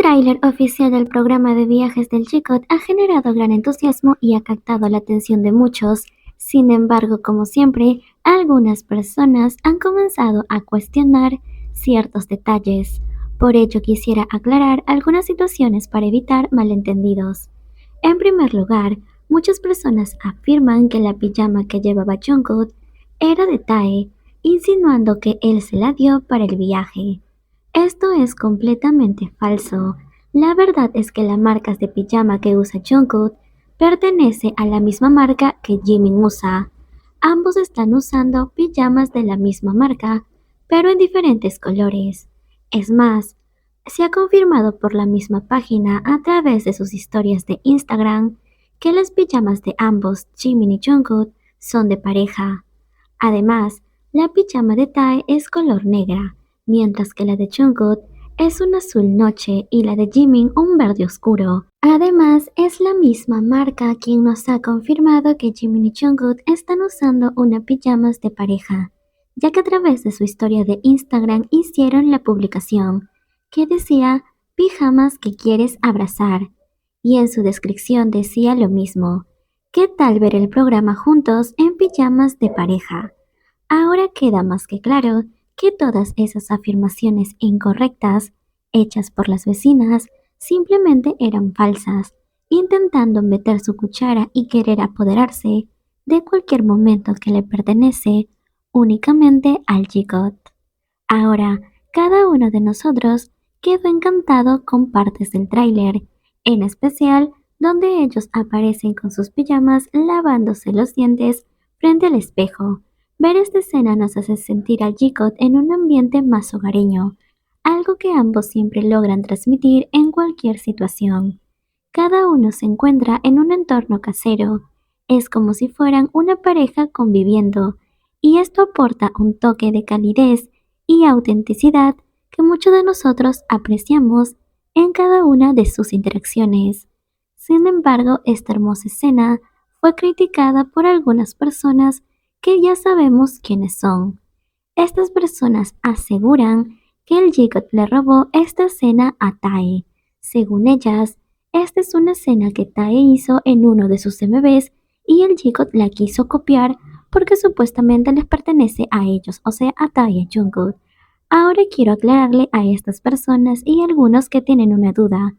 tráiler oficial del programa de viajes del G-Code ha generado gran entusiasmo y ha captado la atención de muchos. Sin embargo, como siempre, algunas personas han comenzado a cuestionar ciertos detalles. Por ello, quisiera aclarar algunas situaciones para evitar malentendidos. En primer lugar, muchas personas afirman que la pijama que llevaba Jungkook era de Tae, insinuando que él se la dio para el viaje. Esto es completamente falso. La verdad es que la marca de pijama que usa Jungkook pertenece a la misma marca que Jimin usa. Ambos están usando pijamas de la misma marca, pero en diferentes colores. Es más, se ha confirmado por la misma página a través de sus historias de Instagram que las pijamas de ambos, Jimin y Jungkook, son de pareja. Además, la pijama de Tae es color negra, mientras que la de Jungkook es un azul noche y la de Jimin un verde oscuro. Además, es la misma marca quien nos ha confirmado que Jimin y Jungkook están usando una pijamas de pareja, ya que a través de su historia de Instagram hicieron la publicación que decía pijamas que quieres abrazar, y en su descripción decía lo mismo. ¿Qué tal ver el programa juntos en pijamas de pareja? Ahora queda más que claro que todas esas afirmaciones incorrectas, hechas por las vecinas, simplemente eran falsas, intentando meter su cuchara y querer apoderarse de cualquier momento que le pertenece únicamente al G-God. Ahora, cada uno de nosotros quedó encantado con partes del tráiler, en especial donde ellos aparecen con sus pijamas lavándose los dientes frente al espejo. Ver esta escena nos hace sentir al G-God en un ambiente más hogareño, algo que ambos siempre logran transmitir en cualquier situación. Cada uno se encuentra en un entorno casero, es como si fueran una pareja conviviendo, y esto aporta un toque de calidez y autenticidad que muchos de nosotros apreciamos en cada una de sus interacciones. Sin embargo, esta hermosa escena fue criticada por algunas personas que ya sabemos quiénes son. Estas personas aseguran que el G-God le robó esta escena a Tae. Según ellas, esta es una escena que Tae hizo en uno de sus MVs y el G-God la quiso copiar porque supuestamente les pertenece a ellos, o sea, a Tae y a Jungkook. Ahora quiero aclararle a estas personas y algunos que tienen una duda.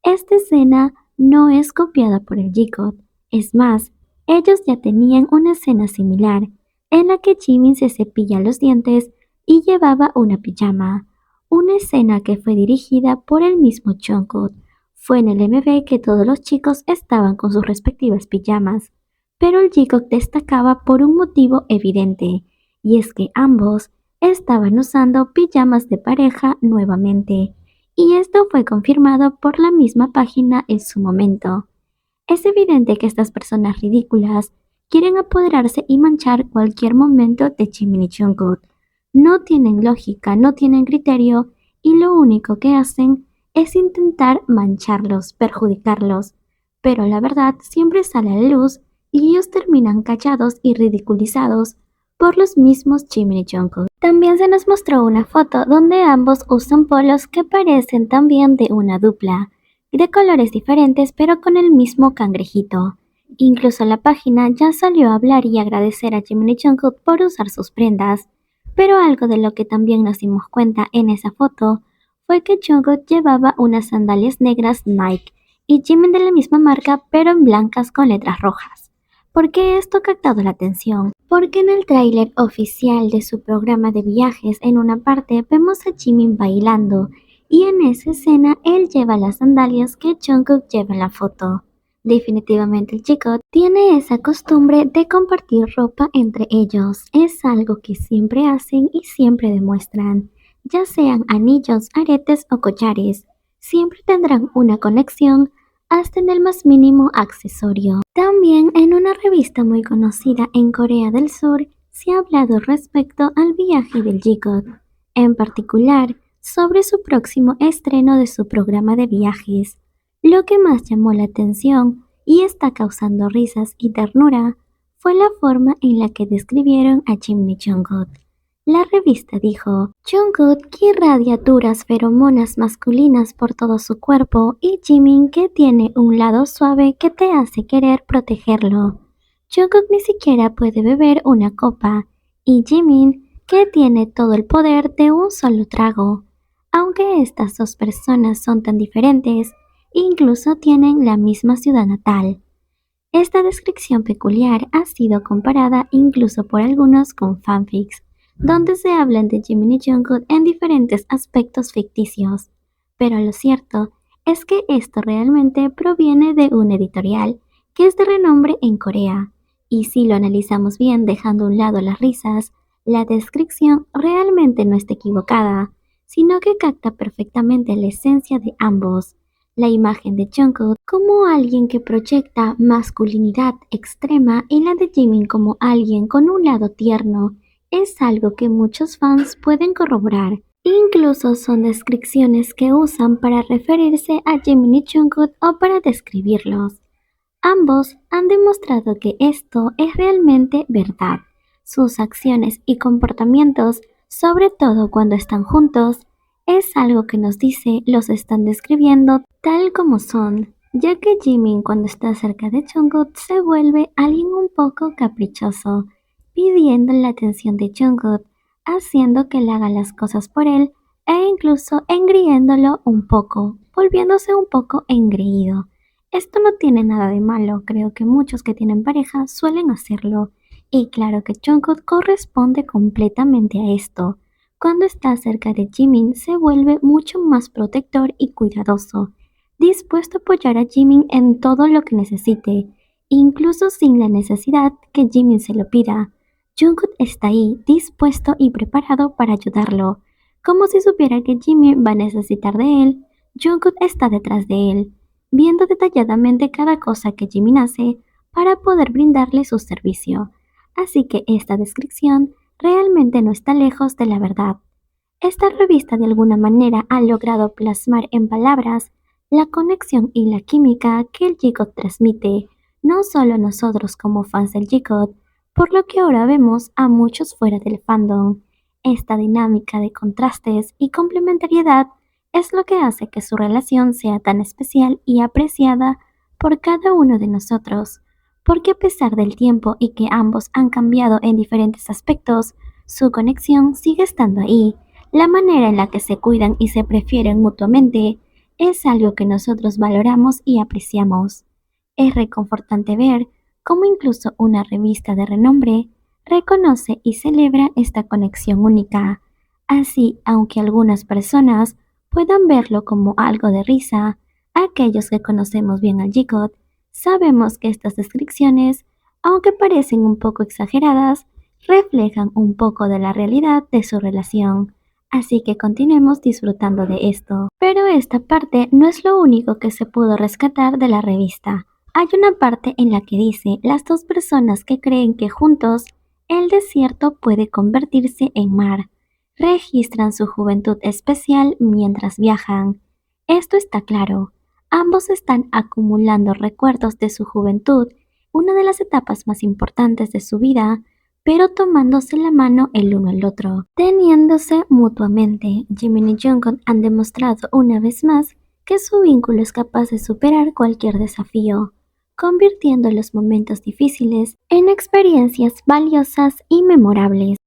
Esta escena no es copiada por el G-God. Es más, ellos ya tenían una escena similar, en la que Jimin se cepilla los dientes y llevaba una pijama. Una escena que fue dirigida por el mismo Jungkook. Fue en el MV que todos los chicos estaban con sus respectivas pijamas, pero el G-God destacaba por un motivo evidente, y es que ambos estaban usando pijamas de pareja nuevamente, y esto fue confirmado por la misma página en su momento. Es evidente que estas personas ridículas quieren apoderarse y manchar cualquier momento de Jimin y Jungkook. No tienen lógica, no tienen criterio y lo único que hacen es intentar mancharlos, perjudicarlos. Pero la verdad siempre sale a la luz y ellos terminan callados y ridiculizados por los mismos Jimin y Jungkook. También se nos mostró una foto donde ambos usan polos que parecen también de una dupla, de colores diferentes pero con el mismo cangrejito. Incluso la página ya salió a hablar y agradecer a Jimin y Jungkook por usar sus prendas, pero algo de lo que también nos dimos cuenta en esa foto fue que Jungkook llevaba unas sandalias negras Nike y Jimin de la misma marca pero en blancas con letras rojas. ¿Por qué esto ha captado la atención? Porque en el tráiler oficial de su programa de viajes en una parte vemos a Jimin bailando y en esa escena él lleva las sandalias que Jungkook lleva en la foto. Definitivamente el chico tiene esa costumbre de compartir ropa entre ellos. Es algo que siempre hacen y siempre demuestran. Ya sean anillos, aretes o collares, siempre tendrán una conexión hasta en el más mínimo accesorio. También en una revista muy conocida en Corea del Sur se ha hablado respecto al viaje del G-God, en particular sobre su próximo estreno de su programa de viajes. Lo que más llamó la atención y está causando risas y ternura fue la forma en la que describieron a Jimin y Jungkook. La revista dijo, Jungkook que irradia duras feromonas masculinas por todo su cuerpo y Jimin que tiene un lado suave que te hace querer protegerlo. Jungkook ni siquiera puede beber una copa y Jimin que tiene todo el poder de un solo trago. Aunque estas dos personas son tan diferentes, incluso tienen la misma ciudad natal. Esta descripción peculiar ha sido comparada incluso por algunos con fanfics, donde se hablan de Jimin y Jungkook en diferentes aspectos ficticios. Pero lo cierto es que esto realmente proviene de un editorial que es de renombre en Corea. Y si lo analizamos bien dejando a un lado las risas, la descripción realmente no está equivocada, sino que capta perfectamente la esencia de ambos. La imagen de Jungkook como alguien que proyecta masculinidad extrema y la de Jimin como alguien con un lado tierno es algo que muchos fans pueden corroborar. Incluso son descripciones que usan para referirse a Jimin y Jungkook o para describirlos. Ambos han demostrado que esto es realmente verdad. Sus acciones y comportamientos, sobre todo cuando están juntos, es algo que nos dice los están describiendo tal como son, ya que Jimin cuando está cerca de Jungkook se vuelve alguien un poco caprichoso, pidiendo la atención de Jungkook, haciendo que él haga las cosas por él e incluso engriéndolo un poco, volviéndose un poco engreído. Esto no tiene nada de malo, creo que muchos que tienen pareja suelen hacerlo. Y claro que Jungkook corresponde completamente a esto. Cuando está cerca de Jimin se vuelve mucho más protector y cuidadoso, dispuesto a apoyar a Jimin en todo lo que necesite, incluso sin la necesidad que Jimin se lo pida. Jungkook está ahí, dispuesto y preparado para ayudarlo. Como si supiera que Jimin va a necesitar de él, Jungkook está detrás de él viendo detalladamente cada cosa que Jimin hace para poder brindarle su servicio. Así que esta descripción realmente no está lejos de la verdad. Esta revista de alguna manera ha logrado plasmar en palabras la conexión y la química que el J-Code transmite, no solo nosotros como fans del J-Code, por lo que ahora vemos a muchos fuera del fandom. Esta dinámica de contrastes y complementariedad es lo que hace que su relación sea tan especial y apreciada por cada uno de nosotros, porque a pesar del tiempo y que ambos han cambiado en diferentes aspectos, su conexión sigue estando ahí. La manera en la que se cuidan y se prefieren mutuamente es algo que nosotros valoramos y apreciamos. Es reconfortante ver cómo incluso una revista de renombre reconoce y celebra esta conexión única. Así, aunque algunas personas puedan verlo como algo de risa, aquellos que conocemos bien al J-Code sabemos que estas descripciones, aunque parecen un poco exageradas, reflejan un poco de la realidad de su relación. Así que continuemos disfrutando de esto. Pero esta parte no es lo único que se pudo rescatar de la revista. Hay una parte en la que dice las dos personas que creen que juntos el desierto puede convertirse en mar. Registran su juventud especial mientras viajan. Esto está claro. Ambos están acumulando recuerdos de su juventud, una de las etapas más importantes de su vida, pero tomándose la mano el uno al otro, teniéndose mutuamente. Jimin y Jungkook han demostrado una vez más que su vínculo es capaz de superar cualquier desafío, convirtiendo los momentos difíciles en experiencias valiosas y memorables.